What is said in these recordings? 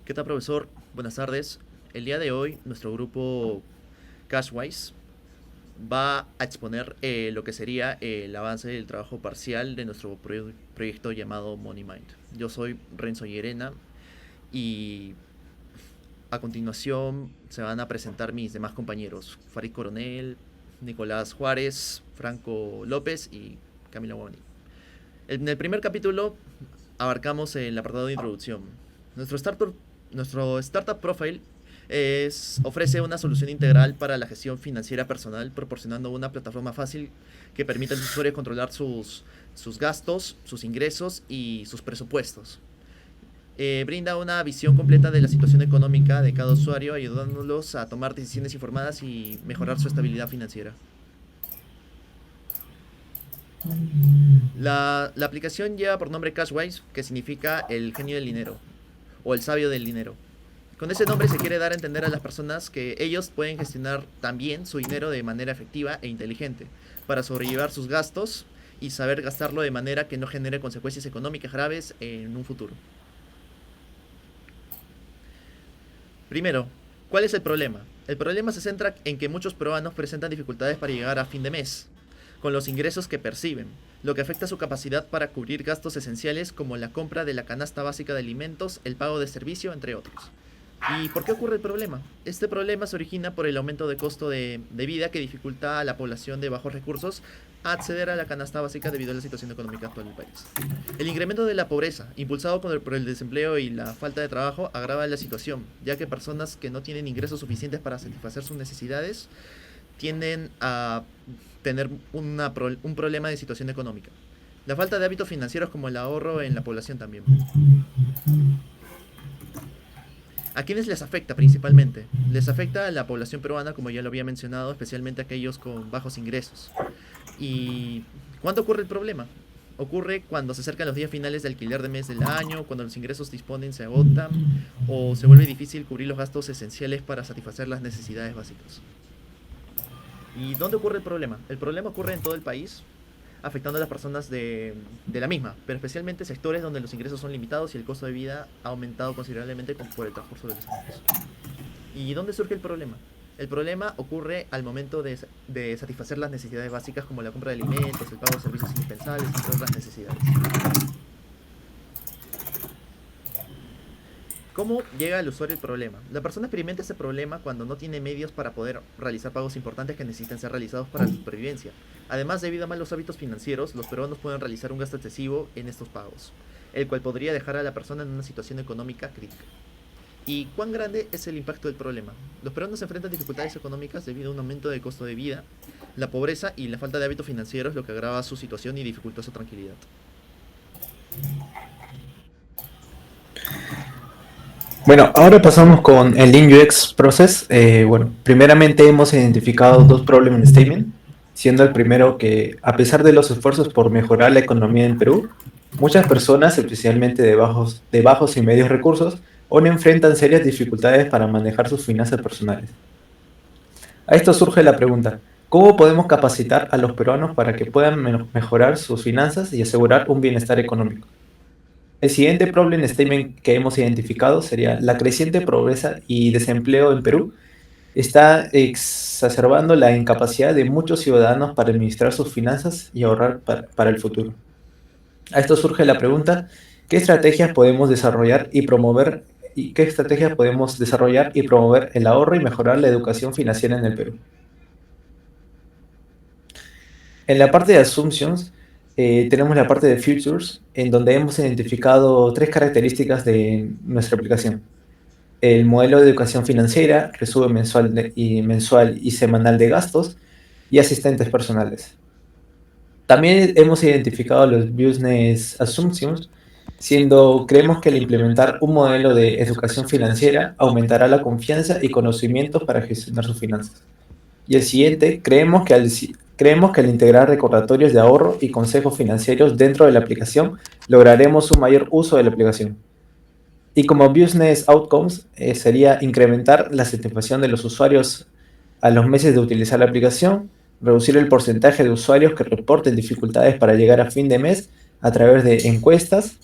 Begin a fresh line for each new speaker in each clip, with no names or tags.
¿Qué tal, profesor? Buenas tardes. El día de hoy, nuestro grupo Cashwise va a exponer lo que sería el avance del trabajo parcial de nuestro proyecto llamado Money Mind. Yo soy Renzo Llerena y a continuación se van a presentar mis demás compañeros, Farid Coronel, Nicolás Juárez, Franco López y Camila Guani. En el primer capítulo abarcamos el apartado de introducción. Nuestro startup profile ofrece una solución integral para la gestión financiera personal, proporcionando una plataforma fácil que permite a los usuarios controlar sus gastos, sus ingresos y sus presupuestos. Brinda una visión completa de la situación económica de cada usuario, ayudándolos a tomar decisiones informadas y mejorar su estabilidad financiera. La aplicación lleva por nombre Cashwise, que significa el genio del dinero o el sabio del dinero. Con ese nombre se quiere dar a entender a las personas que ellos pueden gestionar también su dinero de manera efectiva e inteligente para sobrellevar sus gastos y saber gastarlo de manera que no genere consecuencias económicas graves en un futuro. Primero, ¿cuál es el problema? El problema se centra en que muchos peruanos presentan dificultades para llegar a fin de mes con los ingresos que perciben, lo que afecta su capacidad para cubrir gastos esenciales como la compra de la canasta básica de alimentos, el pago de servicio, entre otros. ¿Y por qué ocurre el problema? Este problema se origina por el aumento de costo de vida que dificulta a la población de bajos recursos acceder a la canasta básica debido a la situación económica actual del país. El incremento de la pobreza, impulsado por el desempleo y la falta de trabajo, agrava la situación, ya que personas que no tienen ingresos suficientes para satisfacer sus necesidades tienden a tener un problema de situación económica. La falta de hábitos financieros como el ahorro en la población también. ¿A quiénes les afecta principalmente? Les afecta a la población peruana, como ya lo había mencionado, especialmente a aquellos con bajos ingresos. ¿Y cuándo ocurre el problema? Ocurre cuando se acercan los días finales de alquiler de mes del año, cuando los ingresos disponen se agotan o se vuelve difícil cubrir los gastos esenciales para satisfacer las necesidades básicas. ¿Y dónde ocurre el problema? El problema ocurre en todo el país, afectando a las personas de la misma, pero especialmente sectores donde los ingresos son limitados y el costo de vida ha aumentado considerablemente por el transcurso de los años. ¿Y dónde surge el problema? El problema ocurre al momento de satisfacer las necesidades básicas como la compra de alimentos, el pago de servicios indispensables, entre otras necesidades. ¿Cómo llega al usuario el problema? La persona experimenta ese problema cuando no tiene medios para poder realizar pagos importantes que necesitan ser realizados para la supervivencia. Además, debido a malos hábitos financieros, los peruanos pueden realizar un gasto excesivo en estos pagos, el cual podría dejar a la persona en una situación económica crítica. ¿Y cuán grande es el impacto del problema? Los peruanos enfrentan dificultades económicas debido a un aumento del costo de vida, la pobreza y la falta de hábitos financieros, lo que agrava su situación y dificulta su tranquilidad.
Bueno, ahora pasamos con el Lean UX Process. Bueno, primeramente hemos identificado dos problem statements, siendo el primero que, a pesar de los esfuerzos por mejorar la economía en Perú, muchas personas, especialmente de bajos y medios recursos, aún enfrentan serias dificultades para manejar sus finanzas personales. A esto surge la pregunta, ¿cómo podemos capacitar a los peruanos para que puedan mejorar sus finanzas y asegurar un bienestar económico? El siguiente problem statement que hemos identificado sería la creciente pobreza y desempleo en Perú está exacerbando la incapacidad de muchos ciudadanos para administrar sus finanzas y ahorrar para el futuro. A esto surge la pregunta, ¿qué estrategias podemos desarrollar y promover el ahorro y mejorar la educación financiera en el Perú? En la parte de assumptions, tenemos la parte de futures, en donde hemos identificado tres características de nuestra aplicación. El modelo de educación financiera, resumen mensual y semanal de gastos, y asistentes personales. También hemos identificado los business assumptions, creemos que al implementar un modelo de educación financiera aumentará la confianza y conocimientos para gestionar sus finanzas. Y el siguiente, creemos que al integrar recordatorios de ahorro y consejos financieros dentro de la aplicación, lograremos un mayor uso de la aplicación. Y como business outcomes, sería incrementar la satisfacción de los usuarios a los meses de utilizar la aplicación, reducir el porcentaje de usuarios que reporten dificultades para llegar a fin de mes a través de encuestas,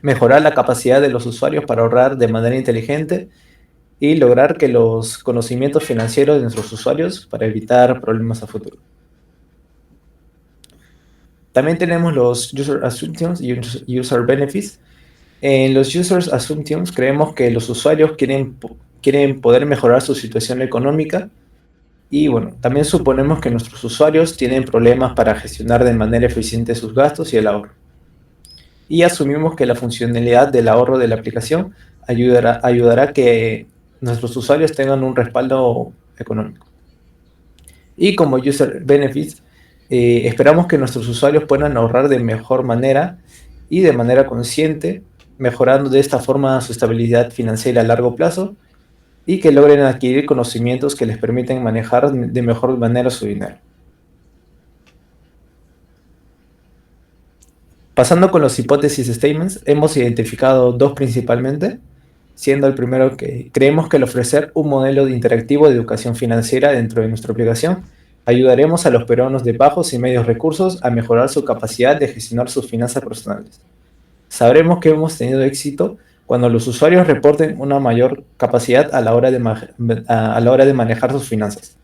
mejorar la capacidad de los usuarios para ahorrar de manera inteligente y lograr que los conocimientos financieros de nuestros usuarios para evitar problemas a futuro. También tenemos los User Assumptions y User Benefits. En los User Assumptions creemos que los usuarios quieren poder mejorar su situación económica y bueno, también suponemos que nuestros usuarios tienen problemas para gestionar de manera eficiente sus gastos y el ahorro. Y asumimos que la funcionalidad del ahorro de la aplicación ayudará a que nuestros usuarios tengan un respaldo económico. Y como User Benefits, esperamos que nuestros usuarios puedan ahorrar de mejor manera y de manera consciente, mejorando de esta forma su estabilidad financiera a largo plazo y que logren adquirir conocimientos que les permiten manejar de mejor manera su dinero. Pasando con los hipótesis statements, hemos identificado dos principalmente, siendo el primero que creemos que al ofrecer un modelo interactivo de educación financiera dentro de nuestra aplicación, ayudaremos a los peruanos de bajos y medios recursos a mejorar su capacidad de gestionar sus finanzas personales. Sabremos que hemos tenido éxito cuando los usuarios reporten una mayor capacidad a la hora de manejar sus finanzas.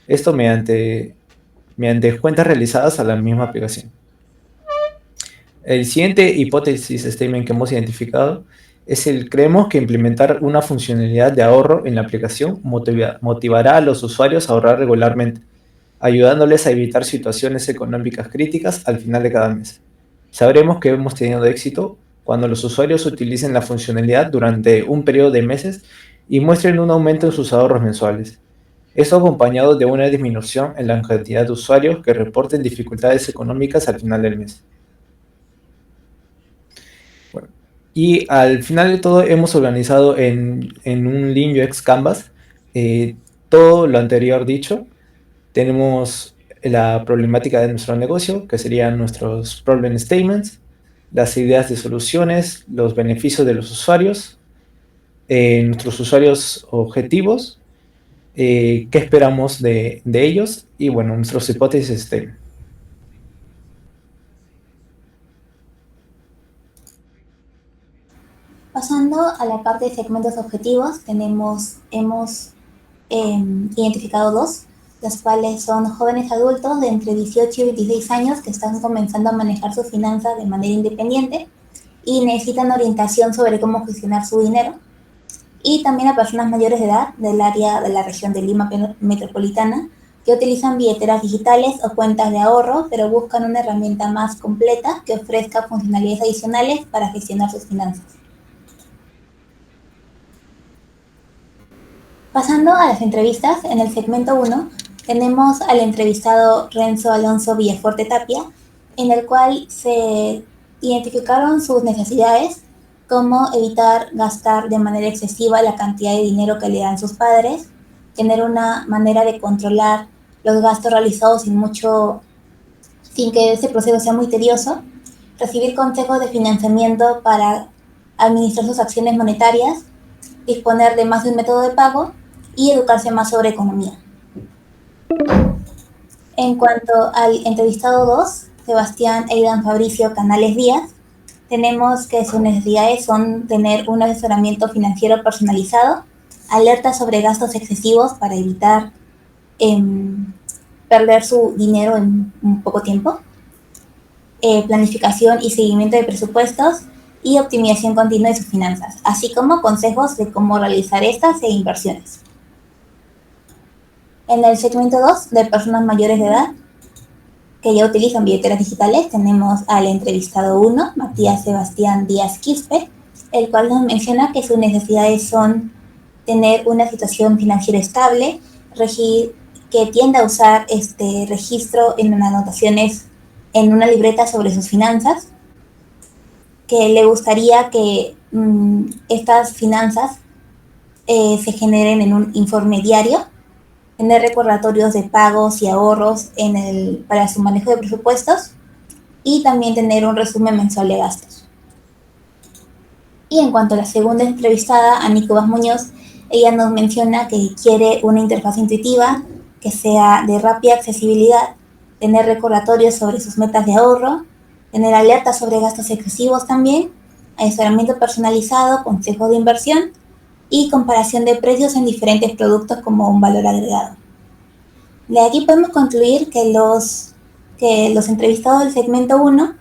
Esto mediante cuentas realizadas a la misma aplicación. El siguiente hipótesis statement que hemos identificado es creemos que implementar una funcionalidad de ahorro en la aplicación motivará a los usuarios a ahorrar regularmente, ayudándoles a evitar situaciones económicas críticas al final de cada mes. Sabremos que hemos tenido éxito cuando los usuarios utilicen la funcionalidad durante un periodo de meses y muestren un aumento en sus ahorros mensuales. Esto acompañado de una disminución en la cantidad de usuarios que reporten dificultades económicas al final del mes. Bueno, y al final de todo hemos organizado en un Lean UX Canvas todo lo anterior dicho. Tenemos la problemática de nuestro negocio, que serían nuestros problem statements, las ideas de soluciones, los beneficios de los usuarios, nuestros usuarios objetivos, qué esperamos de ellos y bueno, nuestros hipótesis statements.
Pasando a la parte de segmentos objetivos, hemos identificado dos, los cuales son jóvenes adultos de entre 18 y 26 años que están comenzando a manejar sus finanzas de manera independiente y necesitan orientación sobre cómo gestionar su dinero. Y también a personas mayores de edad del área de la región de Lima metropolitana que utilizan billeteras digitales o cuentas de ahorro, pero buscan una herramienta más completa que ofrezca funcionalidades adicionales para gestionar sus finanzas. Pasando a las entrevistas, en el segmento 1 tenemos al entrevistado Renzo Alonso Villaforte Tapia, en el cual se identificaron sus necesidades, como evitar gastar de manera excesiva la cantidad de dinero que le dan sus padres, tener una manera de controlar los gastos realizados sin que ese proceso sea muy tedioso, recibir consejos de financiamiento para administrar sus acciones monetarias, disponer de más de un método de pago y educarse más sobre economía. En cuanto al entrevistado 2, Sebastián Eidan Fabricio Canales Díaz, tenemos que sus necesidades son tener un asesoramiento financiero personalizado, alertas sobre gastos excesivos para evitar perder su dinero en un poco tiempo, planificación y seguimiento de presupuestos y optimización continua de sus finanzas, así como consejos de cómo realizar estas e inversiones. En el segmento 2 de personas mayores de edad que ya utilizan billeteras digitales, tenemos al entrevistado 1, Matías Sebastián Díaz Quispe, el cual nos menciona que sus necesidades son tener una situación financiera estable, que tienda a usar este registro en anotaciones en una libreta sobre sus finanzas, que le gustaría que estas finanzas se generen en un informe diario, tener recordatorios de pagos y ahorros para su manejo de presupuestos y también tener un resumen mensual de gastos. Y en cuanto a la segunda entrevistada, a Nico Vaz Muñoz, ella nos menciona que quiere una interfaz intuitiva, que sea de rápida accesibilidad, tener recordatorios sobre sus metas de ahorro, tener alertas sobre gastos excesivos también asesoramiento personalizado, consejos de inversión y comparación de precios en diferentes productos como un valor agregado. De aquí podemos concluir que los entrevistados del segmento 1,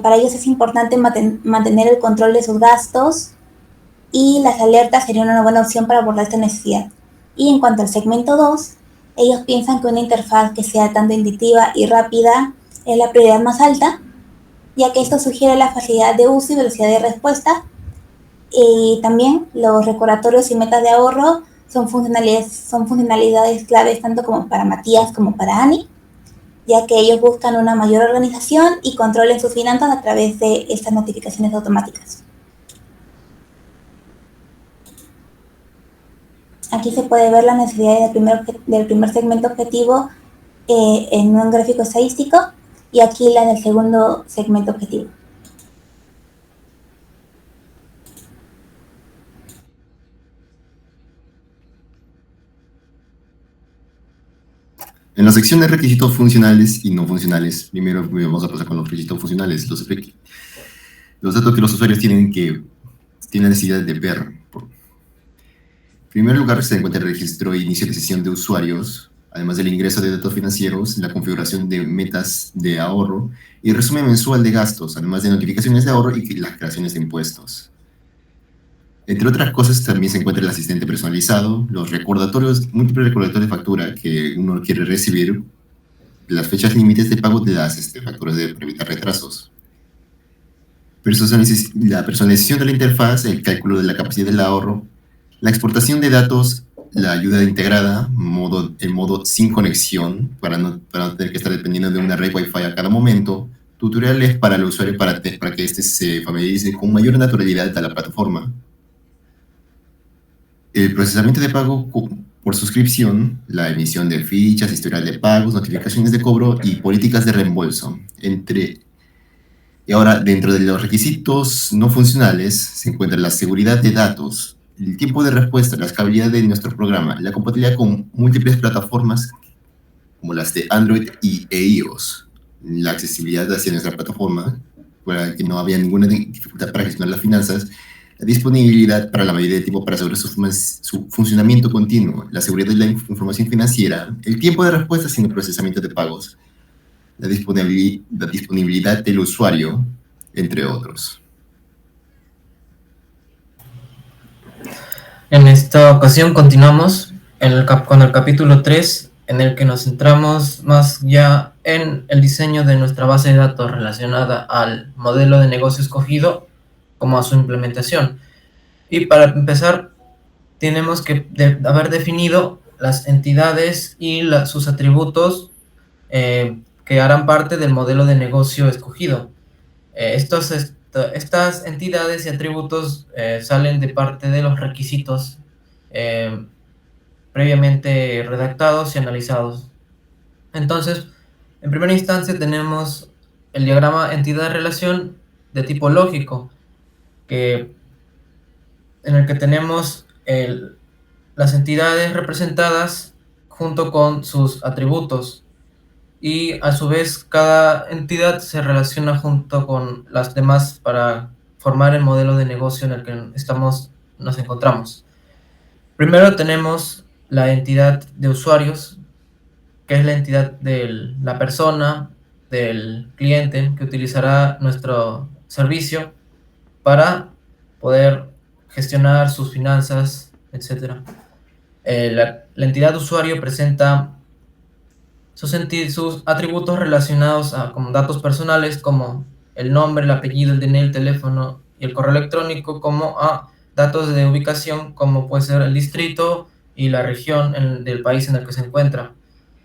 para ellos es importante mantener el control de sus gastos y las alertas serían una buena opción para abordar esta necesidad. Y en cuanto al segmento 2, ellos piensan que una interfaz que sea tanto intuitiva y rápida es la prioridad más alta, ya que esto sugiere la facilidad de uso y velocidad de respuesta. Y también los recordatorios y metas de ahorro son funcionalidades claves tanto como para Matías como para Ani, ya que ellos buscan una mayor organización y control en sus finanzas a través de estas notificaciones automáticas. Aquí se puede ver las necesidades del primer segmento objetivo en un gráfico estadístico y aquí la del segundo segmento objetivo.
En la sección de requisitos funcionales y no funcionales, primero vamos a pasar con los requisitos funcionales. Los datos que los usuarios tienen necesidad de ver. En primer lugar, se encuentra el registro e inicio de sesión de usuarios, además del ingreso de datos financieros, la configuración de metas de ahorro y resumen mensual de gastos, además de notificaciones de ahorro y las creaciones de impuestos. Entre otras cosas, también se encuentra el asistente personalizado, los múltiples recordatorios de factura que uno quiere recibir, las fechas límites de pago de las facturas para evitar retrasos. La personalización de la interfaz, el cálculo de la capacidad del ahorro, la exportación de datos, la ayuda integrada, el modo sin conexión, para no tener que estar dependiendo de una red Wi-Fi a cada momento, tutoriales para el usuario para que éste se familiarice con mayor naturalidad a la plataforma, el procesamiento de pago por suscripción, la emisión de fichas, historial de pagos, notificaciones de cobro y políticas de reembolso. Y ahora, dentro de los requisitos no funcionales, se encuentra la seguridad de datos, el tiempo de respuesta, la escalabilidad de nuestro programa, la compatibilidad con múltiples plataformas como las de Android e iOS, la accesibilidad hacia nuestra plataforma, para que no había ninguna dificultad para gestionar las finanzas, la disponibilidad para la mayoría de tiempo para asegurar su funcionamiento continuo, la seguridad de la información financiera, el tiempo de respuesta sin el procesamiento de pagos, la disponibilidad del usuario, entre otros.
En esta ocasión continuamos con el capítulo 3, en el que nos centramos más ya en el diseño de nuestra base de datos relacionada al modelo de negocio escogido como a su implementación. Y para empezar, tenemos que haber definido las entidades y sus atributos que harán parte del modelo de negocio escogido. Estas entidades y atributos salen de parte de los requisitos previamente redactados y analizados. Entonces, en primera instancia tenemos el diagrama entidad-relación de tipo lógico, en el que tenemos las entidades representadas junto con sus atributos, y a su vez cada entidad se relaciona junto con las demás para formar el modelo de negocio en el que nos encontramos. Primero tenemos la entidad de usuarios, que es la entidad de la persona, del cliente que utilizará nuestro servicio para poder gestionar sus finanzas, etc. La entidad de usuario presenta sus atributos relacionados con datos personales como el nombre, el apellido, el DNI, el teléfono y el correo electrónico, como a datos de ubicación como puede ser el distrito y la región del país en el que se encuentra.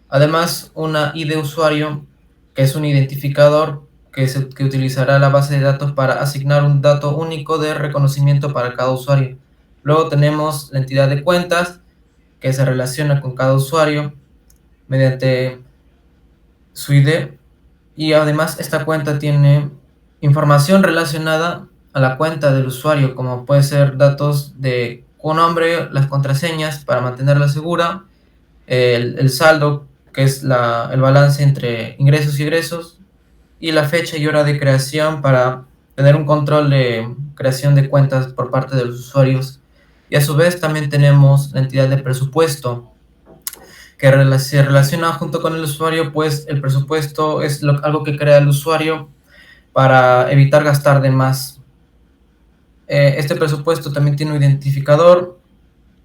Además, una ID de usuario, que es un identificador que utilizará la base de datos para asignar un dato único de reconocimiento para cada usuario. Luego tenemos la entidad de cuentas, que se relaciona con cada usuario mediante su ID, y además esta cuenta tiene información relacionada a la cuenta del usuario, como puede ser datos de un nombre, las contraseñas para mantenerla segura, el saldo, que es el balance entre ingresos y egresos, y la fecha y hora de creación para tener un control de creación de cuentas por parte de los usuarios. Y a su vez también tenemos la entidad de presupuesto, que se relaciona junto con el usuario, pues el presupuesto es algo que crea el usuario para evitar gastar de más. Este presupuesto también tiene un identificador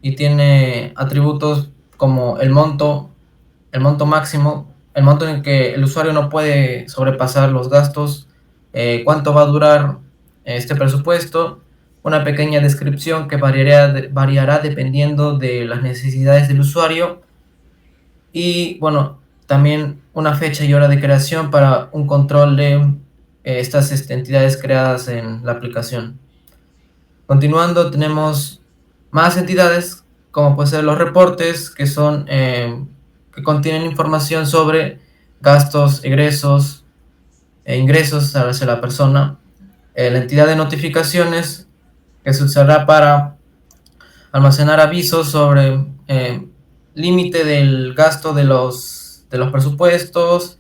y tiene atributos como el monto máximo, el monto en que el usuario no puede sobrepasar los gastos, cuánto va a durar este presupuesto, una pequeña descripción que variará dependiendo de las necesidades del usuario, y bueno, también una fecha y hora de creación para un control de estas entidades creadas en la aplicación. Continuando, tenemos más entidades, como pueden ser los reportes, que son que contienen información sobre gastos, egresos e ingresos hacia la persona. La entidad de notificaciones, que se usará para almacenar avisos sobre límite del gasto de los presupuestos,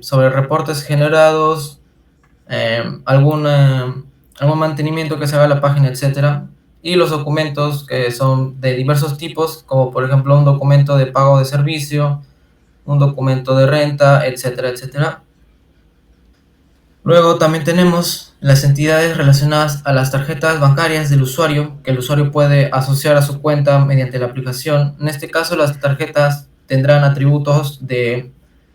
sobre reportes generados, algún mantenimiento que se haga a la página, etcétera. Y los documentos, que son de diversos tipos, como por ejemplo un documento de pago de servicio, un documento de renta, etcétera, etcétera. Luego también tenemos las entidades relacionadas a las tarjetas bancarias del usuario, que el usuario puede asociar a su cuenta mediante la aplicación. En este caso, las tarjetas tendrán atributos de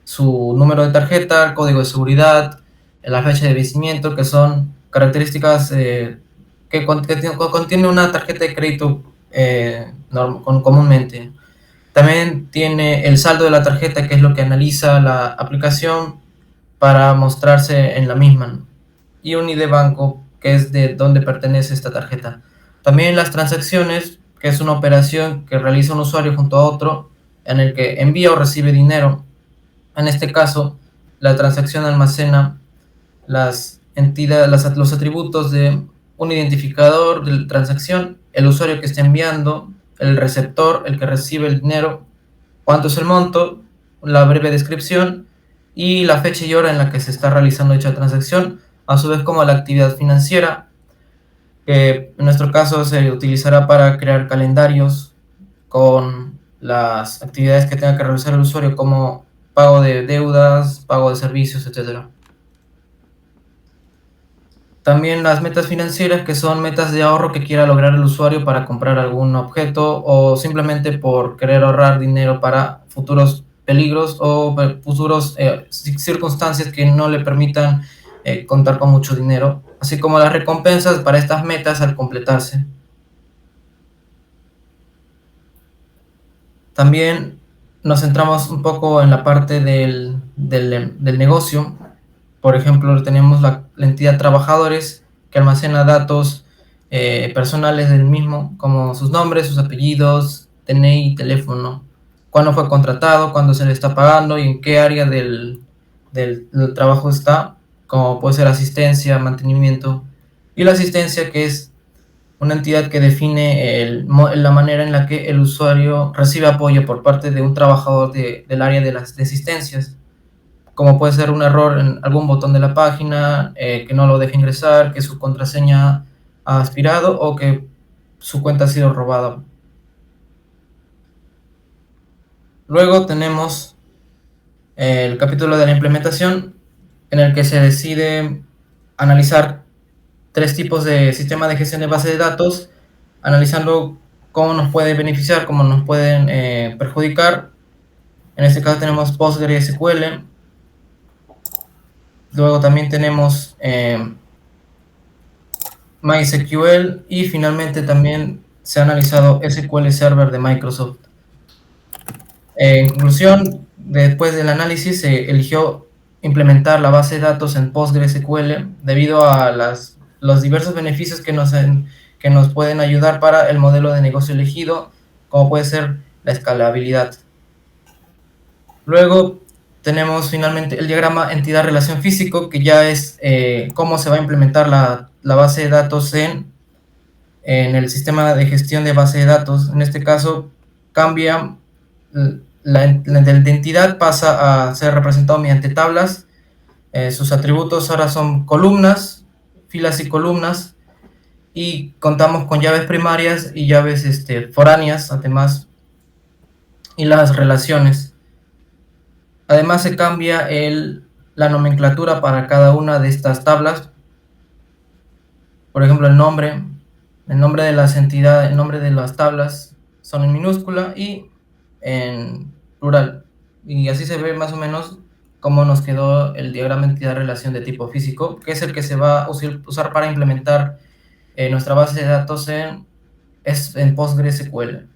su número de tarjeta, código de seguridad, la fecha de vencimiento, que son características que contiene una tarjeta de crédito comúnmente. También tiene el saldo de la tarjeta, que es lo que analiza la aplicación para mostrarse en la misma, y un ID banco, que es de dónde pertenece esta tarjeta. También las transacciones, que es una operación que realiza un usuario junto a otro en el que envía o recibe dinero. En este caso, la transacción almacena los atributos de un identificador de la transacción, el usuario que está enviando, el receptor, el que recibe el dinero, cuánto es el monto, la breve descripción y la fecha y hora en la que se está realizando dicha transacción, a su vez como la actividad financiera, que en nuestro caso se utilizará para crear calendarios con las actividades que tenga que realizar el usuario, como pago de deudas, pago de servicios, etc. También las metas financieras, que son metas de ahorro que quiera lograr el usuario para comprar algún objeto o simplemente por querer ahorrar dinero para futuros peligros o futuros circunstancias que no le permitan contar con mucho dinero, así como las recompensas para estas metas al completarse. También nos centramos un poco en la parte del negocio. Por ejemplo, tenemos la entidad trabajadores, que almacena datos personales del mismo, como sus nombres, sus apellidos, DNI, teléfono, cuándo fue contratado, cuándo se le está pagando y en qué área del trabajo está, como puede ser asistencia, mantenimiento. Y la asistencia, que es una entidad que define la manera en la que el usuario recibe apoyo por parte de un trabajador del área de las asistencias, como puede ser un error en algún botón de la página, que no lo deje ingresar, que su contraseña ha expirado o que su cuenta ha sido robada. Luego tenemos el capítulo de la implementación, en el que se decide analizar 3 tipos de sistema de gestión de base de datos, analizando cómo nos puede beneficiar, cómo nos pueden perjudicar. En este caso tenemos PostgreSQL. Luego también tenemos MySQL y finalmente también se ha analizado SQL Server de Microsoft. En conclusión, después del análisis se eligió implementar la base de datos en PostgreSQL debido a los diversos beneficios que nos pueden ayudar para el modelo de negocio elegido, como puede ser la escalabilidad. Luego tenemos finalmente el diagrama entidad-relación físico, que ya es cómo se va a implementar la base de datos en el sistema de gestión de base de datos. En este caso cambia la entidad, pasa a ser representado mediante tablas. Sus atributos ahora son columnas filas y columnas, y contamos con llaves primarias y llaves foráneas, además, y las relaciones. Además se cambia la nomenclatura para cada una de estas tablas. Por ejemplo, el nombre de las entidades, el nombre de las tablas son en minúscula y en plural. Y así se ve más o menos cómo nos quedó el diagrama entidad-relación de tipo físico, que es el que se va a usar para implementar nuestra base de datos en PostgreSQL.